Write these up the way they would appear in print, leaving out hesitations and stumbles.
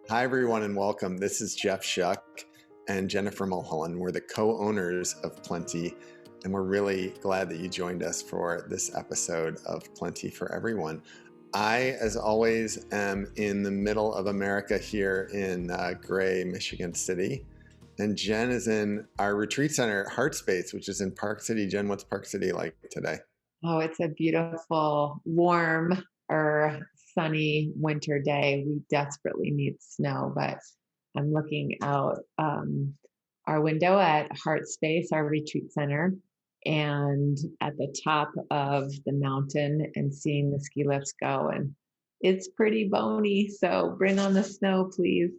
Hi, everyone, and welcome. This is Jeff Shuck and Jennifer Mulholland. We're the co-owners of Plenty, and we're really glad that you joined us for this episode of Plenty for Everyone. I, as always, am in the middle of America here in gray Michigan City, and Jen is in our retreat center, Heart Space, which is in Park City. Jen, what's Park City like today? Oh, it's a beautiful, warm or sunny winter day. We desperately need snow, but I'm looking out our window at Heart Space, our retreat center, and at the top of the mountain and seeing the ski lifts go. And it's pretty bony, so bring on the snow, please.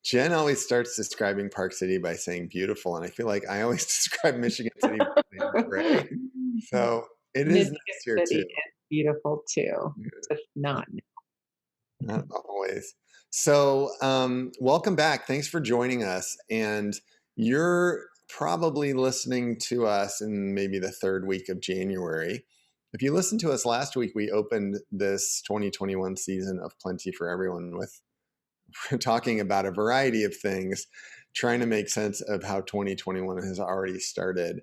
Jen always starts describing Park City by saying beautiful, and I feel like I always describe Michigan City by saying gray. So it is Michigan nice here City too. is beautiful too, just not. Not always. So, welcome back. Thanks for joining us. And you're probably listening to us in maybe the third week of January. If you listened to us last week, we opened this 2021 season of Plenty for Everyone with talking about a variety of things, trying to make sense of how 2021 has already started.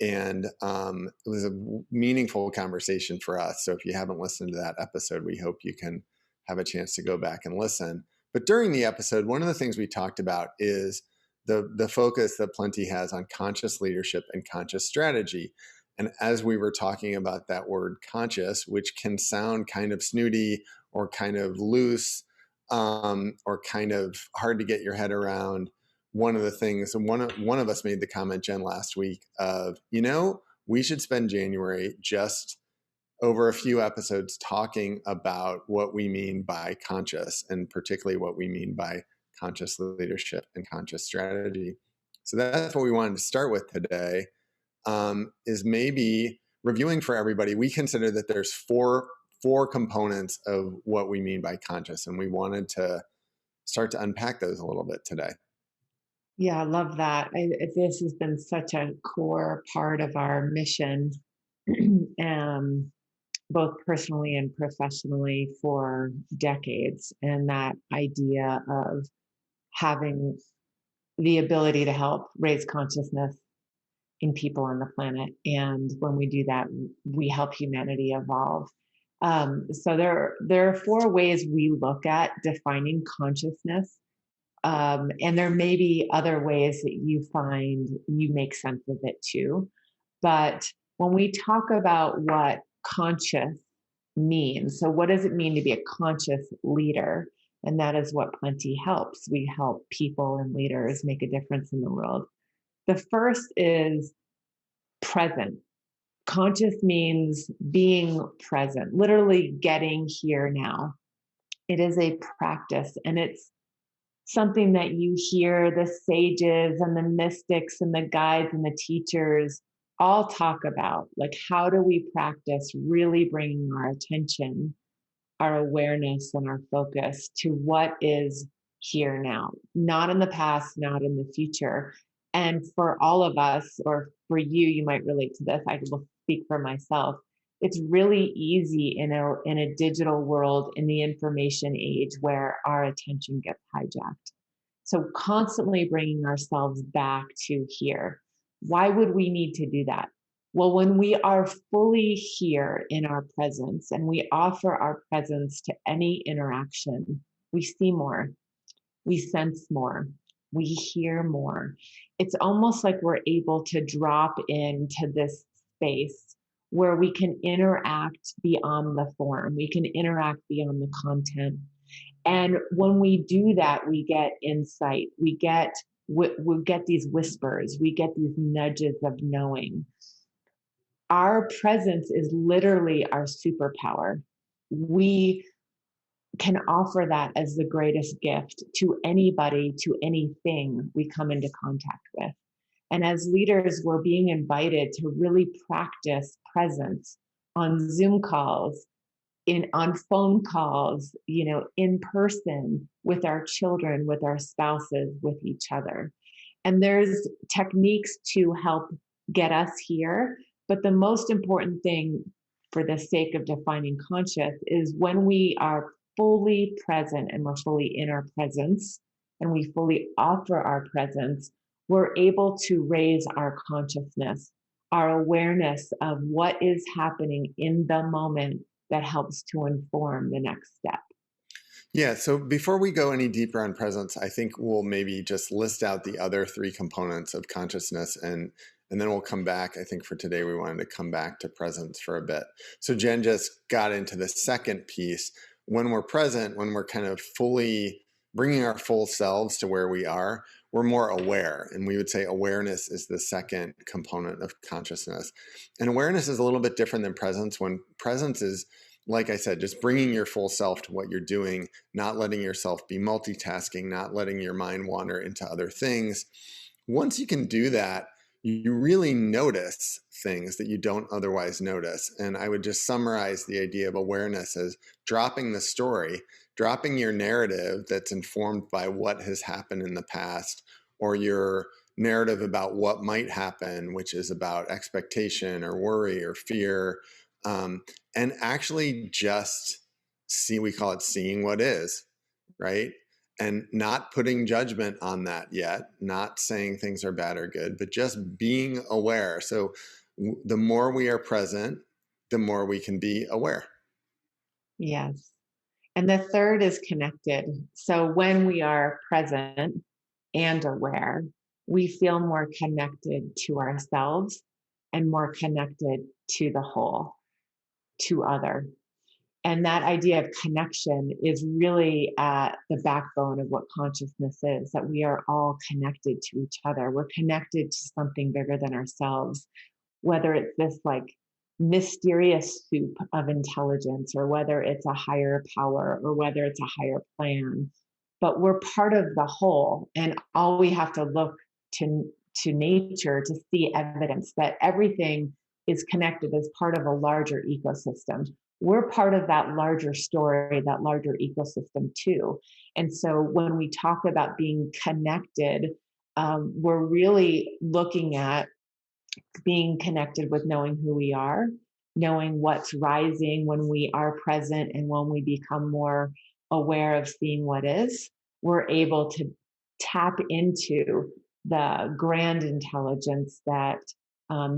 And it was a meaningful conversation for us. So if you haven't listened to that episode, we hope you can have a chance to go back and listen. But during the episode, one of the things we talked about is the focus that Plenty has on conscious leadership and conscious strategy. And as we were talking about that word conscious, which can sound kind of snooty or kind of loose or kind of hard to get your head around, one of the things, and one of us made the comment, Jen, last week of, we should spend January just over a few episodes talking about what we mean by conscious, and particularly what we mean by conscious leadership and conscious strategy. So that's what we wanted to start with today, is maybe reviewing for everybody. We consider that there's four components of what we mean by conscious, and we wanted to start to unpack those a little bit today. Yeah, I love that. This has been such a core part of our mission, both personally and professionally for decades. And that idea of having the ability to help raise consciousness in people on the planet. And when we do that, we help humanity evolve. So there are four ways we look at defining consciousness. And there may be other ways that you find you make sense of it too. But when we talk about what conscious means, so what does it mean to be a conscious leader? And that is what Plenty helps. We help people and leaders make a difference in the world. The first is present. Conscious means being present, literally getting here now. It is a practice, and it's something that you hear the sages and the mystics and the guides and the teachers all talk about. Like, how do we practice really bringing our attention, our awareness, and our focus to what is here now, not in the past, not in the future. And for all of us, or for you, you might relate to this. I will speak for myself. It's really easy in a digital world, in the information age, where our attention gets hijacked. So constantly bringing ourselves back to here. Why would we need to do that? Well, when we are fully here in our presence and we offer our presence to any interaction, we see more, we sense more, we hear more. It's almost like we're able to drop into this space where we can interact beyond the form, we can interact beyond the content. And when we do that, we get insight, we get these whispers, we get these nudges of knowing. Our presence is literally our superpower. We can offer that as the greatest gift to anybody, to anything we come into contact with. And as leaders, we're being invited to really practice presence on Zoom calls, on phone calls, in person, with our children, with our spouses, with each other. And there's techniques to help get us here. But the most important thing, for the sake of defining conscious, is when we are fully present and we're fully in our presence and we fully offer our presence, we're able to raise our consciousness, our awareness of what is happening in the moment that helps to inform the next step. Yeah. So before we go any deeper on presence, I think we'll maybe just list out the other three components of consciousness, and then we'll come back. I think for today we wanted to come back to presence for a bit. So Jen just got into the second piece. When we're present, when we're kind of fully bringing our full selves to where we are, we're more aware. And we would say awareness is the second component of consciousness. And awareness is a little bit different than presence. When presence is, like I said, just bringing your full self to what you're doing, not letting yourself be multitasking, not letting your mind wander into other things. Once you can do that, you really notice things that you don't otherwise notice. And I would just summarize the idea of awareness as dropping the story, dropping your narrative that's informed by what has happened in the past, or your narrative about what might happen, which is about expectation or worry or fear, and actually just see, we call it seeing what is, right? And not putting judgment on that yet, not saying things are bad or good, but just being aware. So the more we are present, the more we can be aware. Yes. And the third is connected. So when we are present and aware, we feel more connected to ourselves and more connected to the whole, to other. And that idea of connection is really at the backbone of what consciousness is, that we are all connected to each other. We're connected to something bigger than ourselves, whether it's this like mysterious soup of intelligence, or whether it's a higher power, or whether it's a higher plan. But we're part of the whole, and all we have to look to nature to see evidence that everything is connected as part of a larger ecosystem. We're part of that larger story, that larger ecosystem too. And so when we talk about being connected, we're really looking at being connected with knowing who we are, knowing what's rising when we are present, and when we become more aware of seeing what is, we're able to tap into the grand intelligence that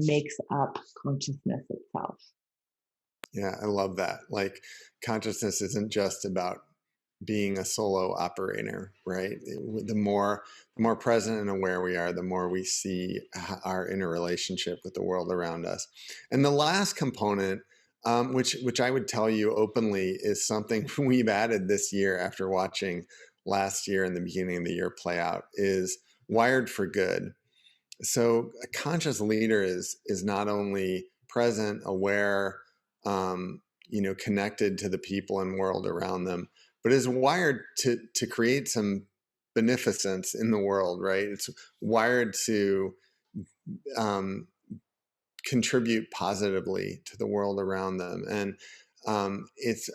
makes up consciousness itself. Yeah, I love that. Like consciousness isn't just about being a solo operator, right? The more present and aware we are, the more we see our interrelationship with the world around us. And the last component, which I would tell you openly, is something we've added this year after watching last year and the beginning of the year play out, is wired for good. So a conscious leader is not only present, aware, connected to the people and world around them, but is wired to create some beneficence in the world, right? It's wired to um, contribute positively to the world around them. And it's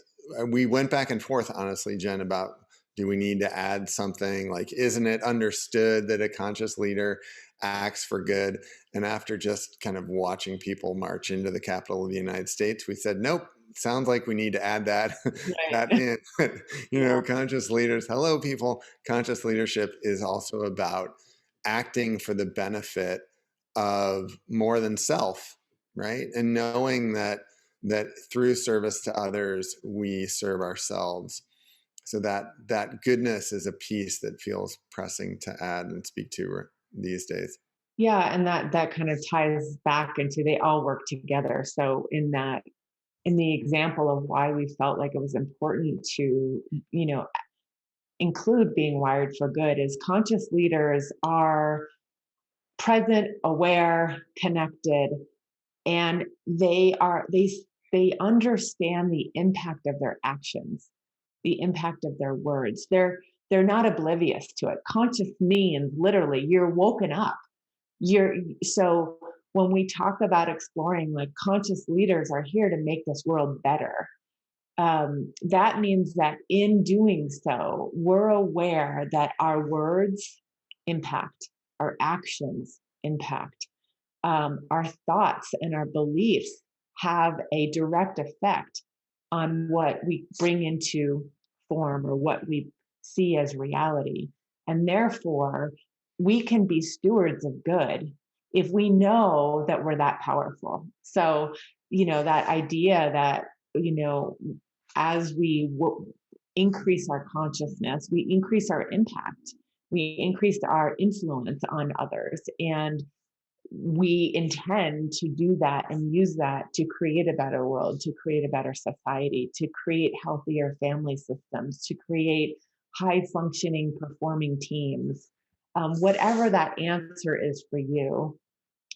we went back and forth, honestly, Jen, about, do we need to add something like, isn't it understood that a conscious leader acts for good? And after just kind of watching people march into the capital of the United States, we said, nope, sounds like we need to add that that Right. in. Conscious leaders, hello people, conscious leadership is also about acting for the benefit of more than self, right? And knowing that through service to others we serve ourselves. So that goodness is a piece that feels pressing to add and speak to these days. Yeah, and that kind of ties back into, they all work together. So in the example of why we felt like it was important to, you know, include being wired for good, is conscious leaders are present, aware, connected, and they understand the impact of their actions, the impact of their words. They're not oblivious to it. Conscious means literally you're woken up. You're so when we talk about exploring, like, conscious leaders are here to make this world better. That means that in doing so, we're aware that our words impact, our actions impact, our thoughts and our beliefs have a direct effect on what we bring into form or what we see as reality. And therefore, we can be stewards of good if we know that we're that powerful. So, that idea that, you know, as we increase our consciousness, we increase our impact, we increase our influence on others. And we intend to do that and use that to create a better world, to create a better society, to create healthier family systems, to create high functioning, performing teams. Whatever that answer is for you,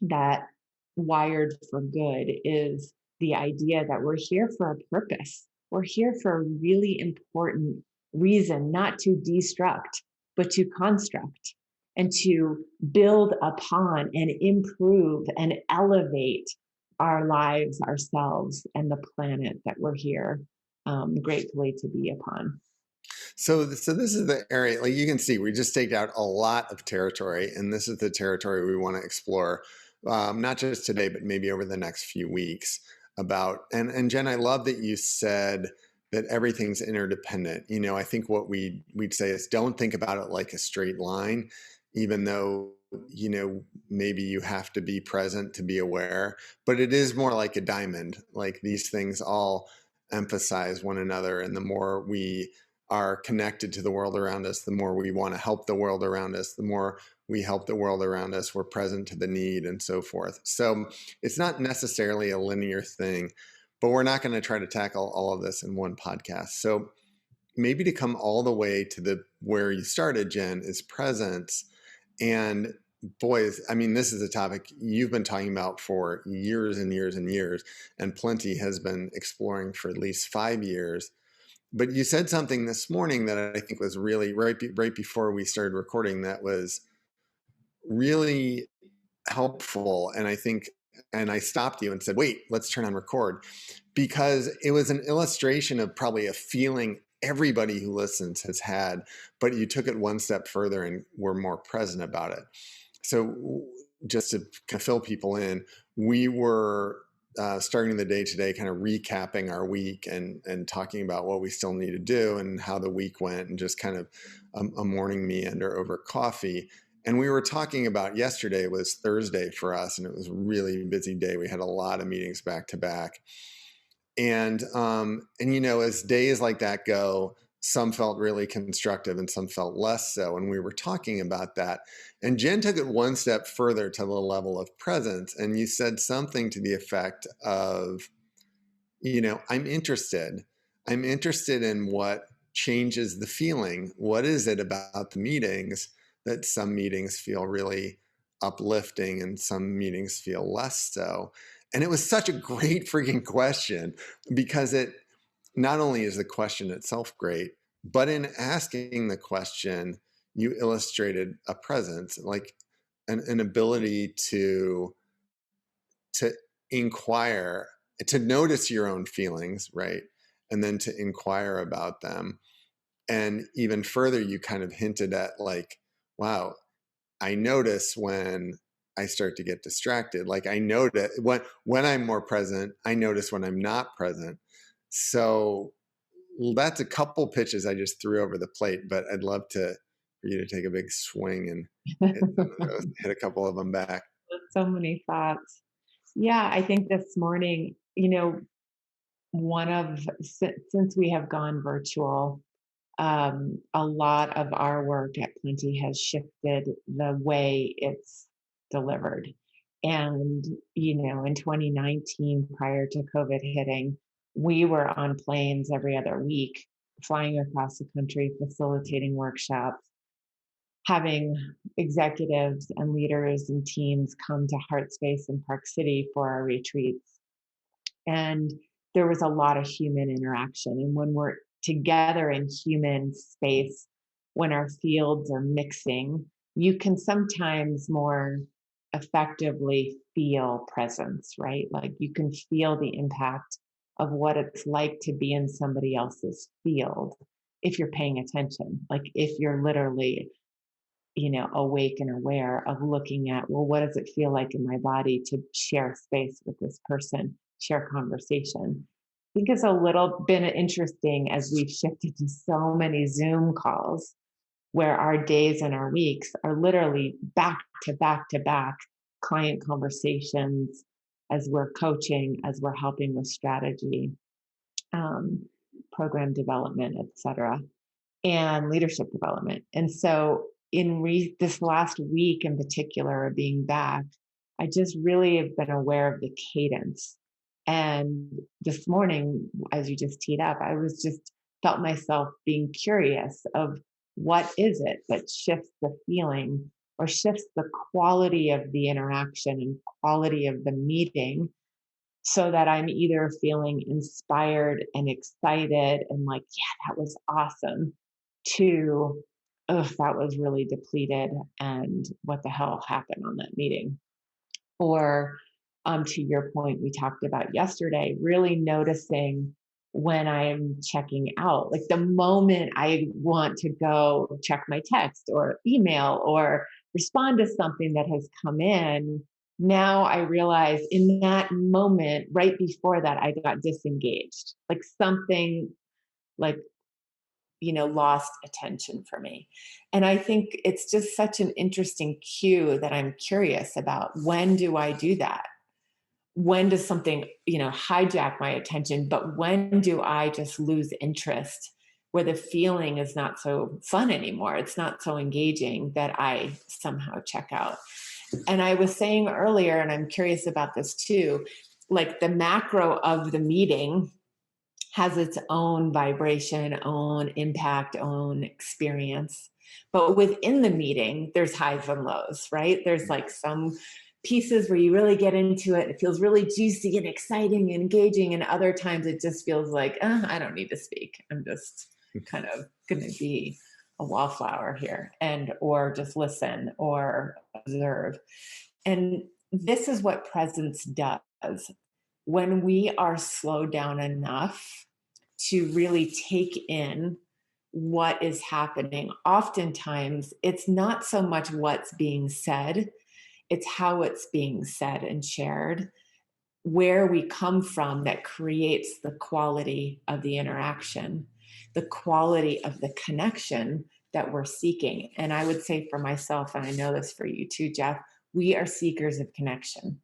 that wired for good is the idea that we're here for a purpose. We're here for a really important reason, not to destruct, but to construct and to build upon and improve and elevate our lives, ourselves, and the planet that we're here gratefully to be upon. So this is the area, like you can see, we just take out a lot of territory, and this is the territory we want to explore, not just today, but maybe over the next few weeks. About and Jen, I love that you said that everything's interdependent. I think what we'd say is don't think about it like a straight line, even though maybe you have to be present to be aware, but it is more like a diamond. Like these things all emphasize one another, and the more we are connected to the world around us, the more we want to help the world around us, the more we help the world around us, we're present to the need and so forth. So it's not necessarily a linear thing, but we're not going to try to tackle all of this in one podcast. So maybe to come all the way to the where you started, Jen, is presence. And boys, I mean, this is a topic you've been talking about for years and years and years, and Plenty has been exploring for at least 5 years. But you said something this morning that I think was really right before we started recording that was really helpful. And I stopped you and said, wait, let's turn on record, because it was an illustration of probably a feeling everybody who listens has had, but you took it one step further and were more present about it. So just to kind of fill people in, we were starting the day today, kind of recapping our week and talking about what we still need to do and how the week went, and just kind of a morning meander over coffee. And we were talking about yesterday was Thursday for us, and it was a really busy day. We had a lot of meetings back to back. And as days like that go, some felt really constructive and some felt less so. And we were talking about that. And Jen took it one step further to the level of presence. And you said something to the effect of, I'm interested. I'm interested in what changes the feeling. What is it about the meetings that some meetings feel really uplifting and some meetings feel less so? And it was such a great freaking question, because it not only is the question itself great, but in asking the question, you illustrated a presence, like an ability to inquire, to notice your own feelings, right? And then to inquire about them. And even further, you kind of hinted at like, wow, I notice when I start to get distracted. Like I notice when I'm more present, I notice when I'm not present. So that's a couple pitches I just threw over the plate, but I'd love for you to take a big swing and hit some of those, hit a couple of them back. So many thoughts. Yeah, I think this morning, since we have gone virtual, a lot of our work at Plenty has shifted the way it's delivered. And, in 2019, prior to COVID hitting, we were on planes every other week, flying across the country, facilitating workshops, having executives and leaders and teams come to Heart Space in Park City for our retreats. And there was a lot of human interaction. And when we're together in human space, when our fields are mixing, you can sometimes more effectively feel presence, right? Like you can feel the impact of what it's like to be in somebody else's field if you're paying attention. Like if you're literally, awake and aware of looking at, well, what does it feel like in my body to share space with this person, share conversation? think it's a little bit interesting as we've shifted to so many Zoom calls where our days and our weeks are literally back to back to back client conversations as we're coaching, as we're helping with strategy, um, program development, et cetera, and leadership development. And so, this last week in particular, of being back, I just really have been aware of the cadence. And this morning, as you just teed up, I was just felt myself being curious of what is it that shifts the feeling or shifts the quality of the interaction and quality of the meeting, so that I'm either feeling inspired and excited and like, yeah, that was awesome, to, oh, that was really depleted and what the hell happened on that meeting. Or to your point, we talked about yesterday, really noticing when I'm checking out, like the moment I want to go check my text or email or respond to something that has come in. Now I realize in that moment, right before that, I got disengaged, like something like, lost attention for me. And I think it's just such an interesting cue that I'm curious about. When do I do that? When does something, hijack my attention? But when do I just lose interest where the feeling is not so fun anymore? It's not so engaging that I somehow check out. And I was saying earlier, and I'm curious about this too, like the macro of the meeting has its own vibration, own impact, own experience. But within the meeting, there's highs and lows, right? There's like some pieces where you really get into it. It feels really juicy and exciting and engaging. And other times it just feels like, I don't need to speak. I'm just kind of going to be a wallflower here, and or just listen or observe. And this is what presence does. When we are slowed down enough to really take in what is happening, oftentimes it's not so much what's being said, it's how it's being said and shared, where we come from, that creates the quality of the interaction, the quality of the connection that we're seeking. And I would say for myself, and I know this for you too, Jeff, we are seekers of connection.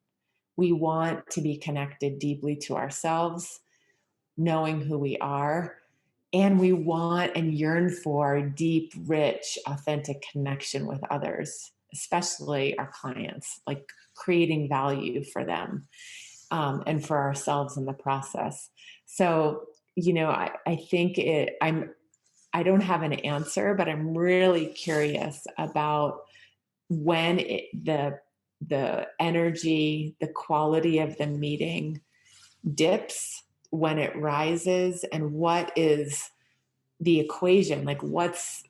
We want to be connected deeply to ourselves, knowing who we are, and we want and yearn for deep, rich, authentic connection with others, especially our clients, like creating value for them, and for ourselves in the process. So, I think I don't have an answer, but I'm really curious about when the energy, the quality of the meeting dips, when it rises, and what is the equation, like what's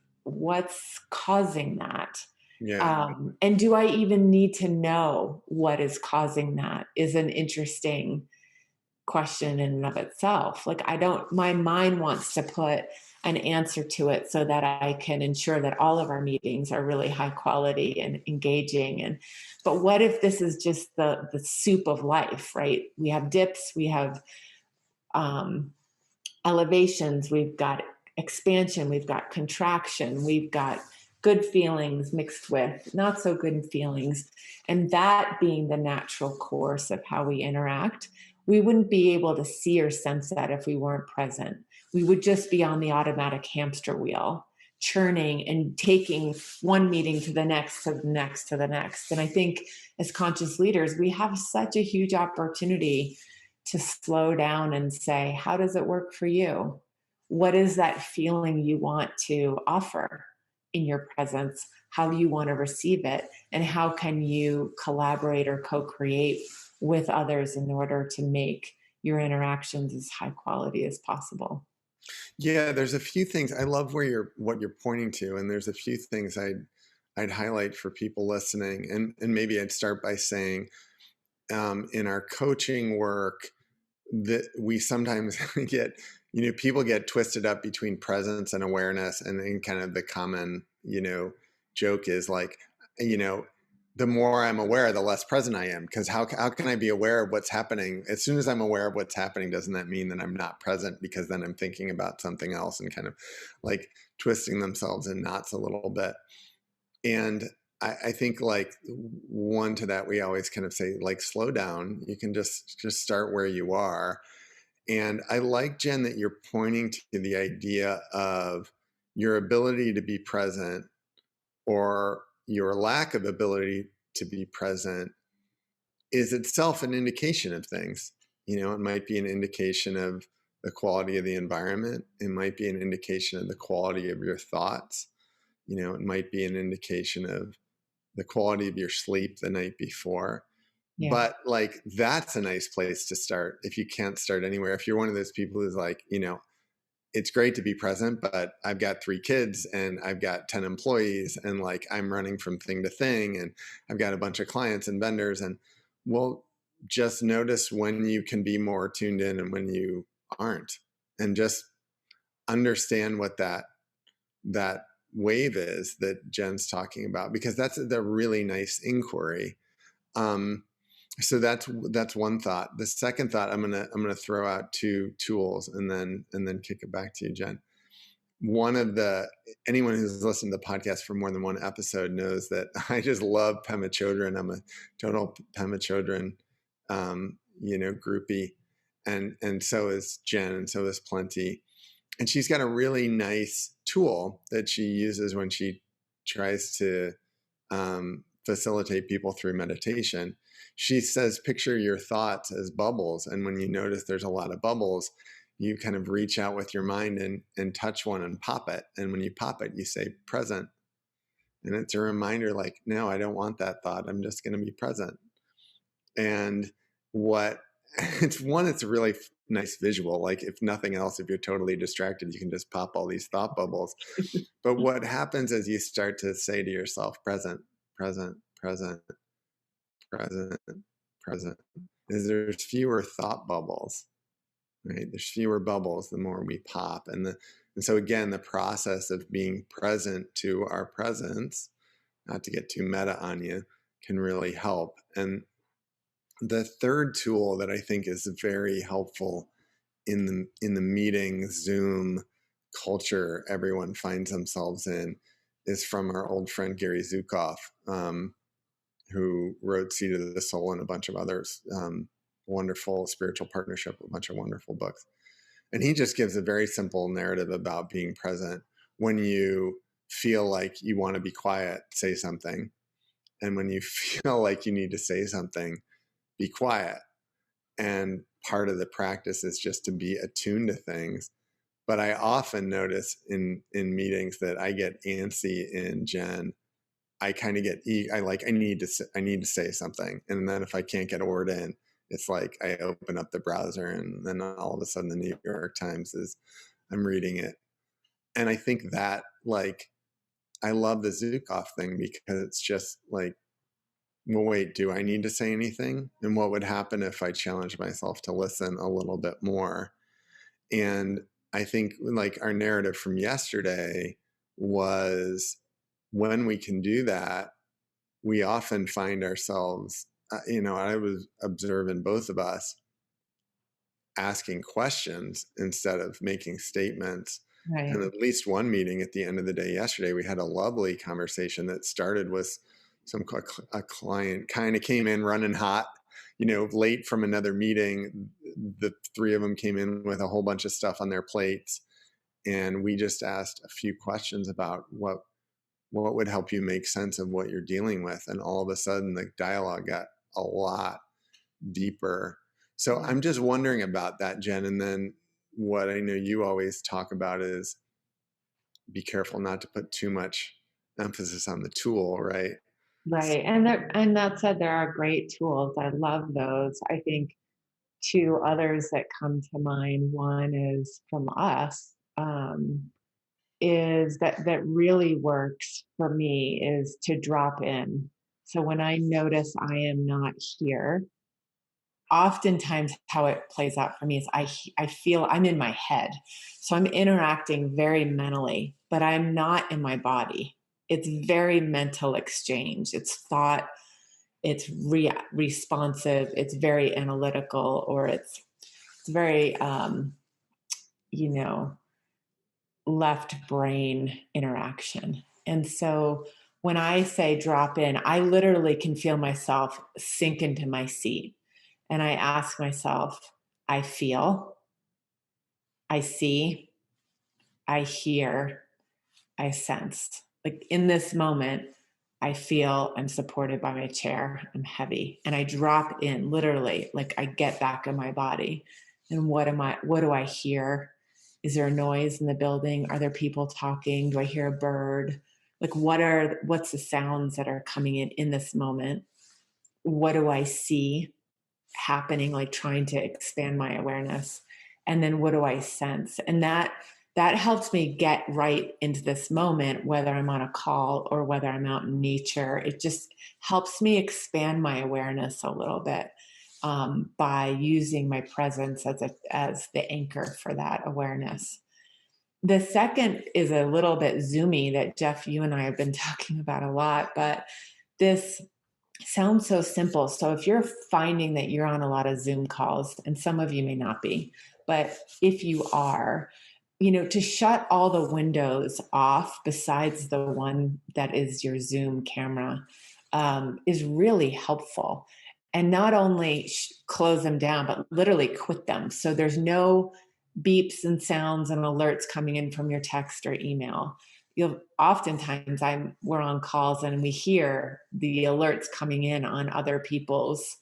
causing that. Yeah. And do I even need to know what is causing that, is an interesting question in and of itself. Like, I don't, my mind wants to put an answer to it so that I can ensure that all of our meetings are really high quality and engaging. And but what if this is just the soup of life, right? We have dips, we have um, elevations, we've got expansion, we've got contraction, we've got good feelings mixed with not so good feelings. And that being the natural course of how we interact, we wouldn't be able to see or sense that if we weren't present. We would just be on the automatic hamster wheel, churning and taking one meeting to the next, to the next, to the next. And I think as conscious leaders, we have such a huge opportunity to slow down and say, how does it work for you? What is that feeling you want to offer in your presence? How do you want to receive it? And how can you collaborate or co create with others in order to make your interactions as high quality as possible? Yeah, there's a few things. I love what you're pointing to, and there's a few things I'd highlight for people listening, and maybe I'd start by saying, in our coaching work, that we sometimes get, people get twisted up between presence and awareness, and then kind of the common, joke is like, you know, the more I'm aware, the less present I am. Because how can I be aware of what's happening? As soon as I'm aware of what's happening, doesn't that mean that I'm not present? Because then I'm thinking about something else and kind of like twisting themselves in knots a little bit. And I think like one to that, we always kind of say like, slow down. You can just start where you are. And I like, Jen, that you're pointing to the idea of your ability to be present or your lack of ability to be present is itself an indication of things. You know, it might be an indication of the quality of the environment. It might be an indication of the quality of your thoughts. You know, it might be an indication of the quality of your sleep the night before. Yeah. But like, that's a nice place to start if you can't start anywhere. If you're one of those people who's like, you know, it's great to be present, but I've got 3 kids and I've got 10 employees and like I'm running from thing to thing and I've got a bunch of clients and vendors. And well, just notice when you can be more tuned in and when you aren't, and just understand what that wave is that Jen's talking about, because that's the really nice inquiry. So that's one thought. The second thought, I'm gonna throw out 2 tools and then kick it back to you, Jen. One of the Anyone who's listened to the podcast for more than one episode knows that I just love Pema Chodron. I'm a total Pema Chodron, groupie, and so is Jen, and so is Plenty. And she's got a really nice tool that she uses when she tries to facilitate people through meditation. She says, picture your thoughts as bubbles. And when you notice there's a lot of bubbles, you kind of reach out with your mind and touch one and pop it. And when you pop it, you say present. And it's a reminder like, no, I don't want that thought. I'm just going to be present. And it's a really nice visual. Like, if nothing else, if you're totally distracted, you can just pop all these thought bubbles. But what happens is you start to say to yourself, present, present, present, present, present, is there's fewer thought bubbles, right? There's fewer bubbles the more we pop. And so again, the process of being present to our presence, not to get too meta on you, can really help. And the third tool that I think is very helpful in the meeting Zoom culture everyone finds themselves in is from our old friend Gary Zukov, who wrote Seed of the Soul and a bunch of others, wonderful spiritual partnership, a bunch of wonderful books. And he just gives a very simple narrative about being present. When you feel like you want to be quiet, say something. And when you feel like you need to say something, be quiet. And part of the practice is just to be attuned to things. But I often notice in meetings that I get antsy in Jen. I kind of get I need to say something, and then if I can't get a word in, it's like I open up the browser, and then all of a sudden the New York Times I'm reading it. And I think that, like, I love the Zukov thing because it's just like, well, wait, do I need to say anything? And what would happen if I challenged myself to listen a little bit more? And I think like our narrative from yesterday was, when we can do that, we often find ourselves, I was observing both of us asking questions instead of making statements. Right. And at least one meeting at the end of the day yesterday, we had a lovely conversation that started with a client kind of came in running hot, late from another meeting. The 3 of them came in with a whole bunch of stuff on their plates. And we just asked a few questions about what would help you make sense of what you're dealing with. And all of a sudden the dialogue got a lot deeper. So I'm just wondering about that, Jen. And then what I know you always talk about is be careful not to put too much emphasis on the tool, right? Right. And that said, there are great tools. I love those. I think 2 others that come to mind. One is from us, is that really works for me is to drop in. So when I notice I am not here, oftentimes how it plays out for me is I feel I'm in my head. So I'm interacting very mentally, but I'm not in my body. It's very mental exchange. It's thought. it's responsive, it's very analytical, or it's very you know left brain interaction. And so when I say drop in, I literally can feel myself sink into my seat. And I ask myself, I feel, I see, I hear, I sense. Like in this moment, I feel I'm supported by my chair. I'm heavy. And I drop in literally, like I get back in my body. And what do I hear? Is there a noise in the building? Are there people talking? Do I hear a bird? Like what's the sounds that are coming in this moment? What do I see happening, like trying to expand my awareness? And then what do I sense? And that helps me get right into this moment, whether I'm on a call or whether I'm out in nature. It just helps me expand my awareness a little bit, by using my presence as the anchor for that awareness. The second is a little bit zoomy that Jeff, you and I have been talking about a lot, but this sounds so simple. So if you're finding that you're on a lot of Zoom calls, and some of you may not be, but if you are, to shut all the windows off besides the one that is your Zoom camera, is really helpful. And not only close them down, but literally quit them. So there's no beeps and sounds and alerts coming in from your text or email. Oftentimes we're on calls and we hear the alerts coming in on other people's,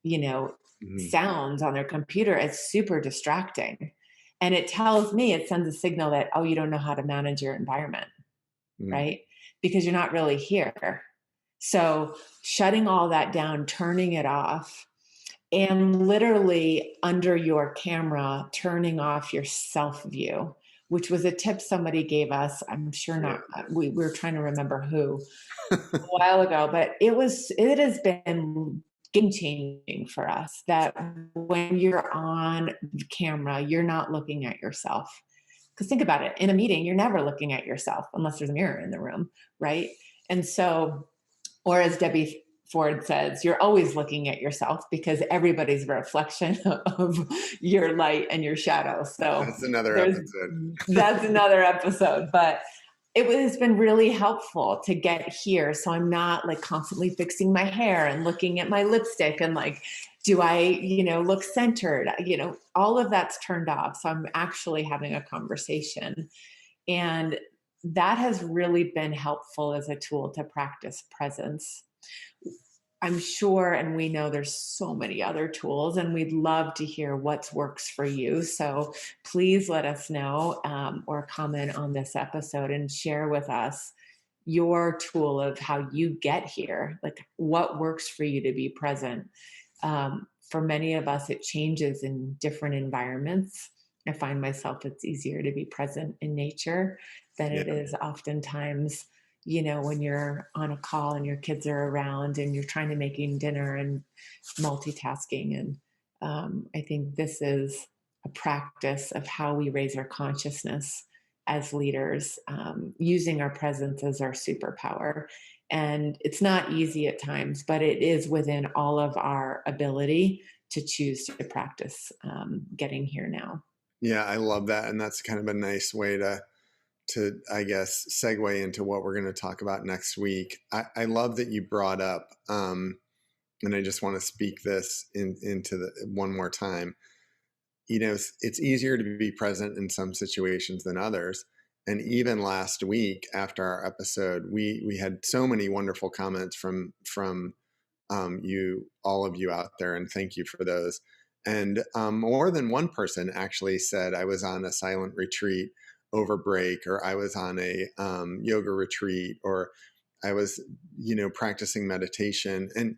you know, Mhm. sounds on their computer. It's super distracting. And it sends a signal that, oh, you don't know how to manage your environment, Mm. right? Because you're not really here. So shutting all that down, turning it off, and literally under your camera, turning off your self view, which was a tip somebody gave us. I'm sure Yeah. not, we're trying to remember who a while ago, but it has been game changing for us that when you're on camera, you're not looking at yourself. Because think about it, in a meeting, you're never looking at yourself unless there's a mirror in the room, right? And so, or as Debbie Ford says, you're always looking at yourself because everybody's a reflection of your light and your shadow. So That's another there's episode. that's another episode. But it has been really helpful to get here. So I'm not like constantly fixing my hair and looking at my lipstick and like, do I, look centered? All of that's turned off. So I'm actually having a conversation. And that has really been helpful as a tool to practice presence. I'm sure, and we know there's so many other tools, and we'd love to hear what works for you. So please let us know, or comment on this episode and share with us your tool of how you get here, like what works for you to be present. For many of us, it changes in different environments. I find myself it's easier to be present in nature than Yeah. it is oftentimes, when you're on a call and your kids are around and you're trying to making dinner and multitasking. And I think this is a practice of how we raise our consciousness as leaders, using our presence as our superpower. And it's not easy at times, but it is within all of our ability to choose to practice, getting here now. Yeah, I love that. And that's kind of a nice way to I guess segue into what we're going to talk about next week. I love that you brought up, and I just want to speak this into the one more time. It's easier to be present in some situations than others. And even last week after our episode, we had so many wonderful comments from you, all of you out there, and thank you for those. And more than one person actually said, I was on a silent retreat over break, or I was on a yoga retreat, or I was, practicing meditation. And,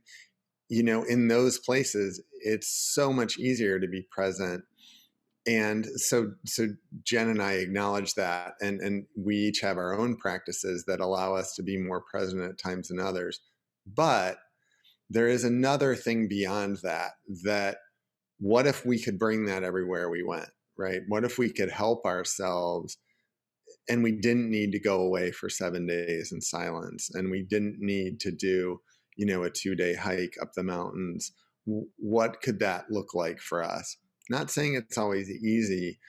in those places, it's so much easier to be present. And so Jen and I acknowledge that, and we each have our own practices that allow us to be more present at times than others. But there is another thing beyond that what if we could bring that everywhere we went, right? What if we could help ourselves and we didn't need to go away for 7 days in silence, and we didn't need to do a 2-day hike up the mountains. What could that look like for us? Not saying it's always easy,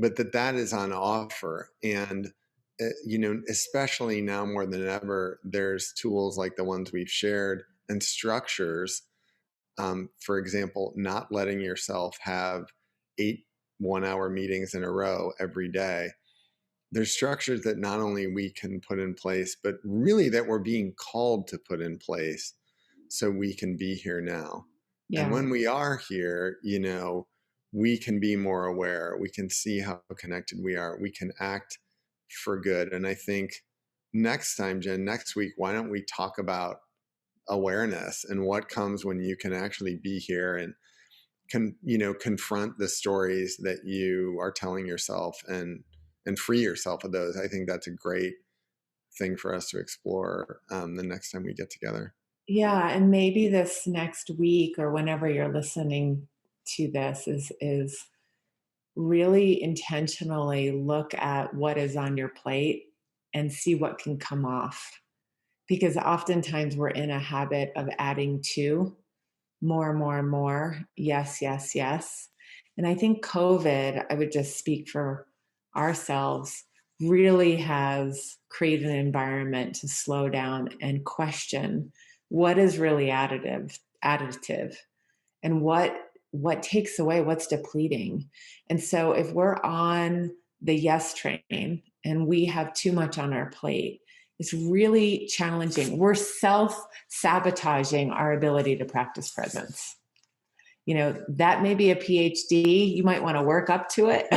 but that is on offer. And, especially now more than ever, there's tools like the ones we've shared and structures. For example, not letting yourself have 8 1-hour meetings in a row every day. There's structures that not only we can put in place, but really that we're being called to put in place so we can be here now. And Yeah. when we are here, we can be more aware. We can see how connected we are. We can act for good. And I think next time, Jen, next week, why don't we talk about awareness and what comes when you can actually be here and confront the stories that you are telling yourself and free yourself of those. I think that's a great thing for us to explore the next time we get together. Yeah, and maybe this next week or whenever you're listening to this is really intentionally look at what is on your plate and see what can come off. Because oftentimes we're in a habit of adding to more, more, more. Yes, yes, yes. And I think COVID, I would just speak for ourselves, really has created an environment to slow down and question what is really additive, and what takes away, what's depleting. And so if we're on the yes train and we have too much on our plate, it's really challenging. We're self-sabotaging our ability to practice presence. That may be a PhD. You might want to work up to it,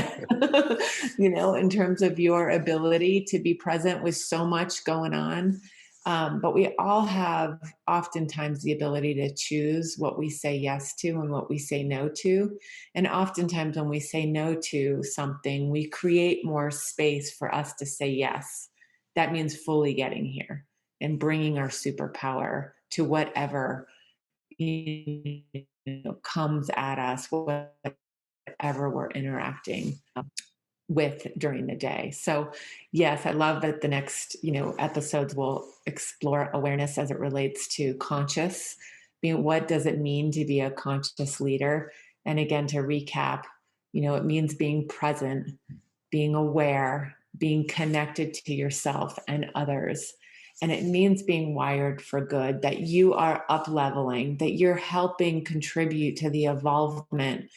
in terms of your ability to be present with so much going on. But we all have oftentimes the ability to choose what we say yes to and what we say no to. And oftentimes when we say no to something, we create more space for us to say yes. That means fully getting here and bringing our superpower to whatever comes at us, whatever we're interacting with during the day. So yes, I love that the next, episodes will explore awareness as it relates to conscious. What does it mean to be a conscious leader? And again, to recap, it means being present, being aware, being connected to yourself and others. And it means being wired for good, that you are up leveling, that you're helping contribute to the evolvement,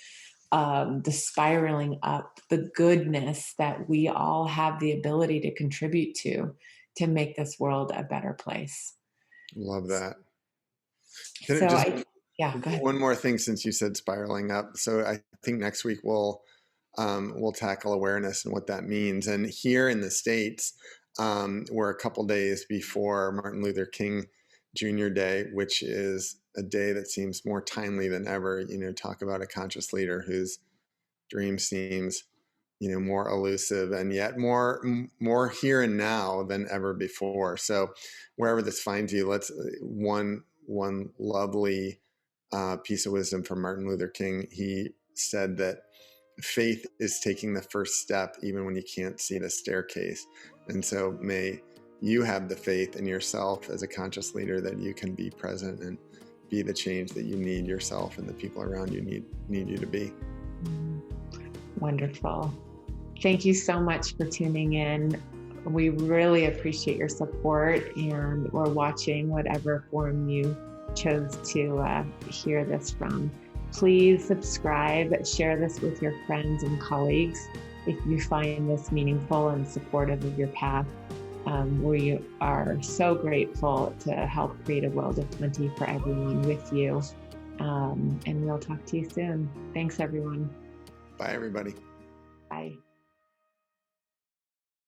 the spiraling up, the goodness that we all have the ability to contribute to make this world a better place. Love that. Can it So just yeah, go ahead. one more thing since you said spiraling up? So I think next week we'll tackle awareness and what that means. And here in the States, we're a couple days before Martin Luther King Jr. Day, which is a day that seems more timely than ever. Talk about a conscious leader whose dream seems, more elusive and yet more here and now than ever before. So wherever this finds you, let's one lovely piece of wisdom from Martin Luther King. He said that faith is taking the first step even when you can't see the staircase. And so may you have the faith in yourself as a conscious leader that you can be present and be the change that you need yourself and the people around you need you to be. Wonderful. Thank you so much for tuning in. We really appreciate your support, and we're watching whatever forum you chose to hear this from. Please subscribe, share this with your friends and colleagues if you find this meaningful and supportive of your path. We are so grateful to help create a world of plenty for everyone with you. And we'll talk to you soon. Thanks, everyone. Bye, everybody. Bye.